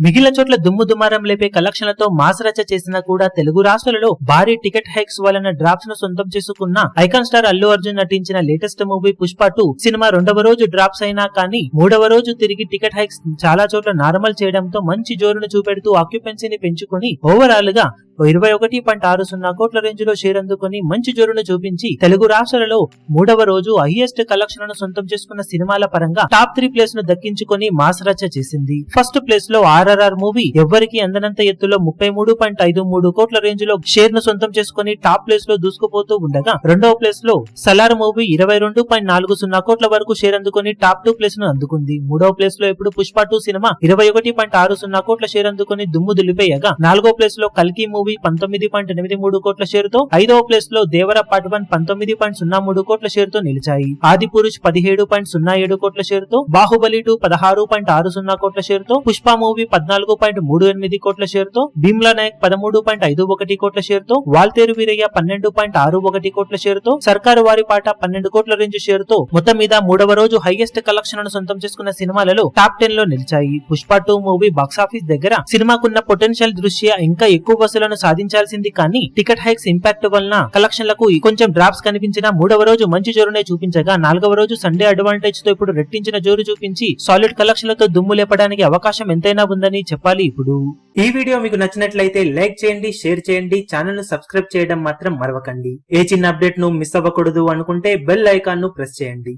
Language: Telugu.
మిగిలిన చోట్ల దుమ్ము దుమారం లేపే కలెక్షన్లతో మాస్ రచ్చ చేసినా కూడా తెలుగు రాష్ట్రాలలో భారీ టికెట్ హైక్స్ వలన డ్రాప్స్ ను సొంతం చేసుకున్న ఐకాన్ స్టార్ అల్లు అర్జున్ నటించిన లేటెస్ట్ మూవీ పుష్ప 2 సినిమా 2వ రోజు డ్రాప్స్ అయినా కానీ 3వ రోజు తిరిగి టికెట్ హైక్స్ చాలా చోట్ల నార్మల్ చేయడంతో మంచి జోరును చూపెడుతూ ఆక్యుపెన్సీని పెంచుకుని ఓవరాల్ గా 21.60 కోట్ల రేంజ్ లో షేర్ అందుకుని మంచి జోరును చూపించి తెలుగు రాష్ట్రాలలో 3వ రోజు హైయెస్ట్ కలెక్షన్లను సొంతం చేసుకున్న సినిమాల పరంగా టాప్ 3 ప్లేస్ ను దక్కించుకొని మాస్ రచ్చ చేసింది. ఫస్ట్ ప్లేస్ లో ఆర్ఆర్ఆర్ మూవీ ఎవ్వరికి అందనంత ఎత్తులో 33.53 కోట్ల రేంజ్ లో షేర్ ను సొంతం చేసుకుని టాప్ ప్లేస్ లో దూసుకుపోతూ ఉండగా, రెండవ ప్లేస్ లో సలార్ మూవీ 22.40 కోట్ల వరకు షేర్ అందుకుని టాప్ 2 ప్లేస్ ను అందుకుంది. మూడవ ప్లేస్ లో ఇప్పుడు పుష్ప 2 సినిమా 21.60 కోట్ల షేర్ అందుకుని దుమ్ము దులిపేయగా, నాలుగో ప్లేస్ లో కల్కి మూవీ 19.83 కోట్ల షేర్ తో, ఐదవ ప్లేస్ లో దేవర పార్ట్ 1 19.03 కోట్ల షేర్ తో నిలిచాయి. ఆది పురుష్ 17.07 కోట్ల షేర్ తో, బాహుబలి 2 16.60 కోట్ల షేర్ తో, పుష్ప మూవీ 14.38 కోట్ల షేర్ తో, భీమ్లా నాయక్ 13.51 కోట్ల షేర్ తో, వాల్తేరు వీరయ్య 12.61 కోట్ల షేర్ తో, సర్కారు వారి పాట 12 కోట్ల రేంజ్ షేర్ తో మొత్తం మీద 3వ రోజు హైయెస్ట్ కలెక్షన్ ను సొంతం చేసుకున్న సినిమాలలో టాప్ 10 లో నిలిచాయి. పుష్ప 2 మూవీ బాక్సాఫీస్ దగ్గర సినిమాకున్న పొటెన్షియల్ దృష్ట్యా ఇంకా ఎక్కువ వసూలను సాధించాల్సింది, కానీ టికెట్ హైక్స్ ఇంపాక్ట్ వలన కలెక్షన్లకు కొంచెం డ్రాప్స్ కనిపించినా 3వ రోజు మంచి జోరునే చూపించగా, 4వ రోజు సండే అడ్వాంటేజ్ తో ఇప్పుడు రెట్టించిన జోరు చూపించి సాలిడ్ కలెక్షన్లతో దుమ్ము లేపడానికి అవకాశం ఎంతైనా ఉందని చెప్పాలి. ఇప్పుడు ఈ వీడియో మీకు నచ్చినట్లయితే లైక్ చేయండి, షేర్ చేయండి, ఛానల్ ను సబ్స్క్రైబ్ చేయడం మాత్రం మరవకండి. ఏ చిన్న అప్డేట్ ను మిస్ అవ్వకూడదు అనుకుంటే బెల్ ఐకాన్ ను ప్రెస్ చేయండి.